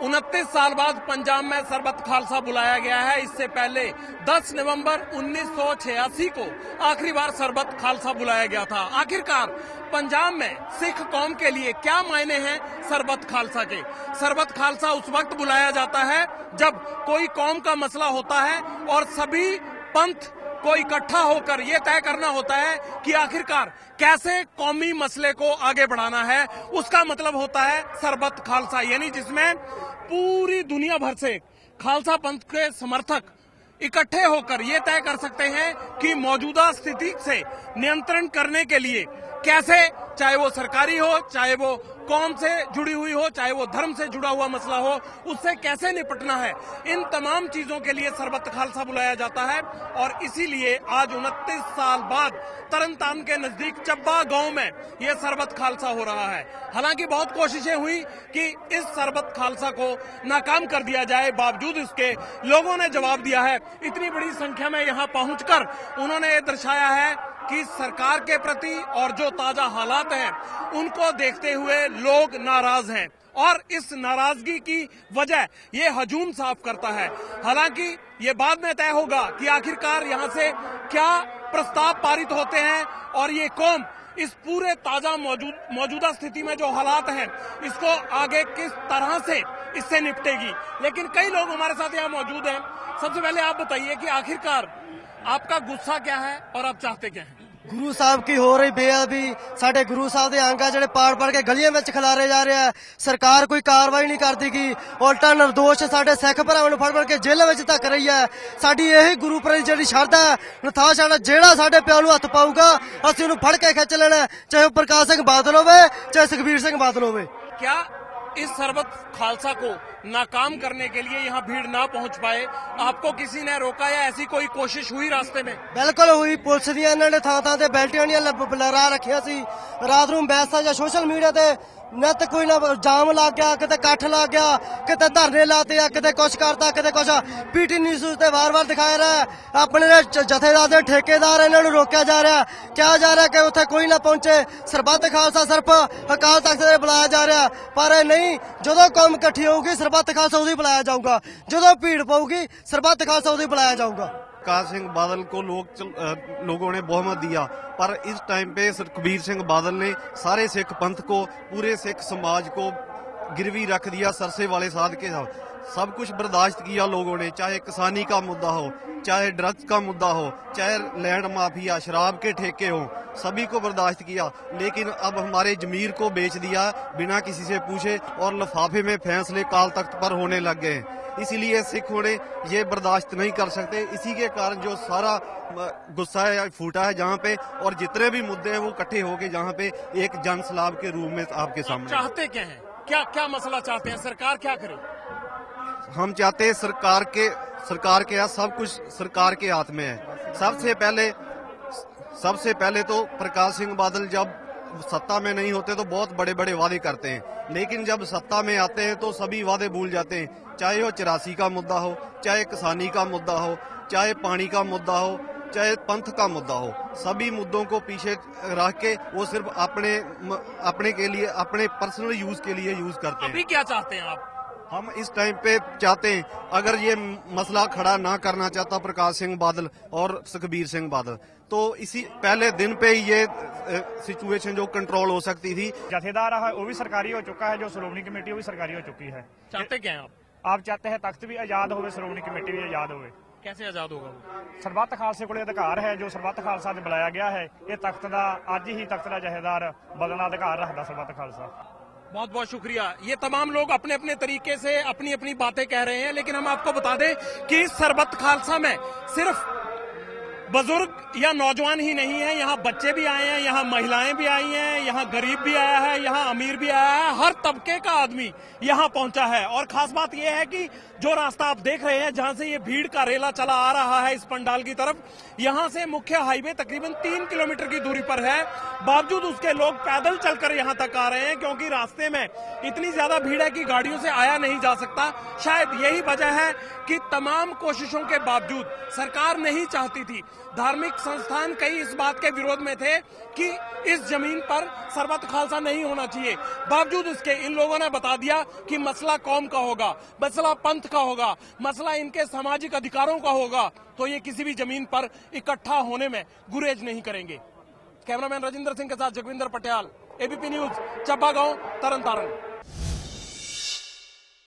29 साल बाद पंजाब में सरबत खालसा बुलाया गया है। इससे पहले 10 नवंबर 1986 को आखिरी बार सरबत खालसा बुलाया गया था। आखिरकार पंजाब में सिख कौम के लिए क्या मायने हैं सरबत खालसा के? सरबत खालसा उस वक्त बुलाया जाता है जब कोई कौम का मसला होता है और सभी पंथ को इकट्ठा होकर ये तय करना होता है कि आखिरकार कैसे कौमी मसले को आगे बढ़ाना है। उसका मतलब होता है सरबत खालसा, यानी जिसमें पूरी दुनिया भर से खालसा पंथ के समर्थक इकट्ठे होकर ये तय कर सकते हैं कि मौजूदा स्थिति से नियंत्रण करने के लिए कैसे, चाहे वो सरकारी हो, चाहे वो कौम से जुड़ी हुई हो, चाहे वो धर्म से जुड़ा हुआ मसला हो, उससे कैसे निपटना है। इन तमाम चीजों के लिए सरबत खालसा बुलाया जाता है और इसीलिए आज 29 साल बाद तरनतारन के नजदीक चब्बा गांव में ये सरबत खालसा हो रहा है। हालांकि बहुत कोशिशें हुई कि इस सरबत खालसा को नाकाम कर दिया जाए, बावजूद इसके लोगों ने जवाब दिया है। इतनी बड़ी संख्या में यहाँ पहुंचकर उन्होंने ये दर्शाया है कि सरकार के प्रति और जो ताजा हालात हैं उनको देखते हुए लोग नाराज हैं और इस नाराजगी की वजह ये हजूम साफ करता है। हालांकि ये बाद में तय होगा कि आखिरकार यहाँ से क्या प्रस्ताव पारित होते हैं और ये कौम इस पूरे ताजा मौजूदा स्थिति में जो हालात हैं इसको आगे किस तरह से इससे निपटेगी। लेकिन कई लोग हमारे साथ यहाँ मौजूद हैं। सबसे पहले आप बताइए कि आखिरकार आपका गुस्सा क्या है और आप चाहते क्या हैं? गुरु साहब की हो रही बेअदबी, साडे गुरु साहब के अंग ਜਿਹੜੇ ਪਾੜ ਕੇ ਗਲੀਆਂ ਵਿੱਚ ਖਿਲਾਰੇ ਜਾ ਰਿਹਾ ਹੈ। ਸਰਕਾਰ ਕੋਈ ਕਾਰਵਾਈ ਨਹੀਂ ਕਰਦੀ ਕਿ ਉਲਟਾ ਨਿਰਦੋਸ਼ ਸਾਡੇ ਸਿੱਖ ਭਰਾਵਾਂ ਨੂੰ ਫੜ ਕੇ ਜੇਲ੍ਹ ਵਿੱਚ ਧੱਕ ਰਹੀ ਹੈ। ਸਾਡੀ ਇਹੀ ਗੁਰੂ ਪ੍ਰਤੀ ਜਿਹੜੀ ਸ਼ਰਧਾ ਹੈ, ਨਥਾ ਸਾਡਾ ਜਿਹੜਾ ਸਾਡੇ ਪਿਓ ਨੂੰ ਹੱਥ ਪਾਊਗਾ ਅਸੀਂ ਉਹਨੂੰ ਫੜ ਕੇ ਖਿੱਚ ਲੈਣਾ, ਚਾਹੇ ਉਹ ਪ੍ਰਕਾਸ਼ ਸਿੰਘ ਬਾਦਲ ਹੋਵੇ ਚਾਹੇ ਸੁਖਬੀਰ ਸਿੰਘ ਬਾਦਲ ਹੋਵੇ। क्या इस सरबत खालसा को नाकाम करने के लिए यहाँ भीड़ ना पहुँच पाए? आपको किसी ने रोका या ऐसी कोई कोशिश हुई रास्ते में? बिल्कुल हुई। पुलिस ਦੀਆਂ ਇਹਨਾਂ ਨੇ ਥਾਂ ਤੇ ਬੈਲਟੀਆਂ ਦੀਆਂ ਲਗਾ ਰੱਖਿਆ ਸੀ। ਰਾਤ ਨੂੰ ਮੈਸੇਜ ਜਾਂ ਸੋਸ਼ਲ ਮੀਡੀਆ ਤੇ ਨੈਟ ਕੋਈ ਨਾ ਜਾਮ ਲੱਗ ਗਿਆ, ਕਿਤੇ ਇਕੱਠ ਲੱਗ ਗਿਆ, ਕਿਤੇ ਧਰਨੇ ਲਾਤੇ ਆ, ਕਿਤੇ ਕੁਛ ਕਰਤਾ, ਕਿਤੇ ਕੁਛ। ਪੀਟੀ ਨਿਊਜ਼ ਤੇ ਵਾਰ-ਵਾਰ ਦਿਖਾਇਆ ਰਿਹਾ ਆਪਣੇ ਜਥੇਦਾਰ ਦੇ ਠੇਕੇਦਾਰ ਇਹਨਾਂ ਨੂੰ ਰੋਕਿਆ ਜਾ ਰਿਹਾ, ਕਿਹਾ ਜਾ ਰਿਹਾ ਕਿ ਉੱਥੇ ਕੋਈ ਨਾ ਪਹੁੰਚੇ। ਸਰਬੱਤ ਖਾਲਸਾ ਸਿਰਫ ਅਕਾਲ ਤਖਤ ਦੇ ਬੁਲਾਇਆ ਜਾ ਰਿਹਾ, ਪਰ ਨਹੀਂ। ਜਦੋਂ ਕੌਮ ਇਕੱਠੀ ਹੋਊਗੀ ਸਰਬੱਤ ਖਾਲਸਾ ਉਦੋਂ ਹੀ ਬੁਲਾਇਆ ਜਾਊਗਾ, ਜਦੋਂ ਭੀੜ ਪਊਗੀ ਸਰਬੱਤ ਖਾਲਸਾ उसे बुलाया जाऊंगा। प्रकाश सिंह बादल को लोगों ने बहुमत दिया, पर इस टाइम पे सुखबीर सिंह बादल ने सारे सिख पंथ को, पूरे सिख समाज को गिरवी रख दिया सरसे वाले साध के साथ। सब कुछ बर्दाश्त किया लोगों ने, चाहे किसानी का मुद्दा हो, चाहे ड्रग्स का मुद्दा हो, चाहे लैंड माफिया, शराब के ठेके हो, सभी को बर्दाश्त किया। लेकिन अब हमारे जमीर को बेच दिया बिना किसी से पूछे और लिफाफे में फैसले काल तख्त पर होने लग गए। इसीलिए सिखों ने ये बर्दाश्त नहीं कर सकते। इसी के कारण जो सारा गुस्सा है फूटा है जहाँ पे, और जितने भी मुद्दे हैं वो इकट्ठे होके जहाँ पे एक जन सलाब के रूप में आपके सामने। चाहते क्या हैं? क्या क्या मसला चाहते हैं? सरकार क्या करे? हम चाहते हैं सरकार के सब कुछ सरकार के हाथ में है। सबसे पहले तो प्रकाश सिंह बादल जब सत्ता में नहीं होते तो बहुत बड़े बड़े वादे करते हैं, लेकिन जब सत्ता में आते हैं तो सभी वादे भूल जाते हैं। चाहे वो 84 का मुद्दा हो, चाहे किसानी का मुद्दा हो, चाहे पानी का मुद्दा हो, चाहे पंथ का मुद्दा हो, सभी मुद्दों को पीछे रख के वो सिर्फ अपने के लिए, अपने पर्सनल यूज के लिए यूज करते हैं। अभी क्या चाहते हैं आप? हम इस टाइम पे चाहते हैं, अगर ये मसला खड़ा ना करना चाहता प्रकाश सिंह बादल और सुखबीर सिंह बादल, तो इसी पहले दिन पे ये सिचुएशन जो कंट्रोल हो सकती थी। जथेदार है वो भी सरकारी हो चुका है, जो श्रोमणी कमेटी वो भी सरकारी हो चुकी है। चाहते क्या हैं आप चाहते हैं तख्त भी आजाद हो, श्रोमणी कमेटी भी आजाद हो। कैसे आजाद होगा? ਸਰਬੱਤ ਖਾਲਸੇ ਕੋਲੇ ਅਧਿਕਾਰ ਹੈ, ਜੋ ਸਰਬੱਤ ਖਾਲਸਾ ਨੇ ਬੁਲਾਇਆ ਗਿਆ ਹੈ। ਇਹ ਤਖਤ ਦਾ ਅੱਜ ਹੀ ਤਖਤ ਦਾ ਜਥੇਦਾਰ ਬਦਲਣ ਦਾ ਅਧਿਕਾਰ ਰੱਖਦਾ ਸਰਬੱਤ ਖਾਲਸਾ। बहुत बहुत शुक्रिया। ये तमाम लोग अपने अपने तरीके से अपनी अपनी बातें कह रहे हैं, लेकिन हम आपको बता दें कि सरबत खालसा में सिर्फ बुजुर्ग या नौजवान ही नहीं है, यहाँ बच्चे भी आए हैं, यहाँ महिलाएं भी आई हैं, यहाँ गरीब भी आया है, यहाँ अमीर भी आया है, हर तबके का आदमी यहाँ पहुंचा है। और खास बात यह है कि जो रास्ता आप देख रहे हैं जहां से ये भीड़ का रेला चला आ रहा है इस पंडाल की तरफ, यहां से मुख्य हाईवे तकरीबन 3 किलोमीटर की दूरी पर है। बावजूद उसके लोग पैदल चलकर यहां तक आ रहे हैं, क्योंकि रास्ते में इतनी ज्यादा भीड़ है कि गाड़ियों से आया नहीं जा सकता। शायद यही वजह है कि तमाम कोशिशों के बावजूद सरकार नहीं चाहती थी धार्मिक संस्थान कई इस बात के विरोध में थे कि इस जमीन पर सरबत खालसा नहीं होना चाहिए। बावजूद उसके इन लोगों ने बता दिया कि मसला कौम का होगा, मसला पंथ का होगा, मसला इनके सामाजिक अधिकारों का होगा, तो ये किसी भी जमीन पर इकट्ठा होने में गुरेज नहीं करेंगे। कैमरामैन राजेंद्र सिंह के साथ जगविंदर पटियाल, एबीपी न्यूज, चब्बा गांव, तरन तारण।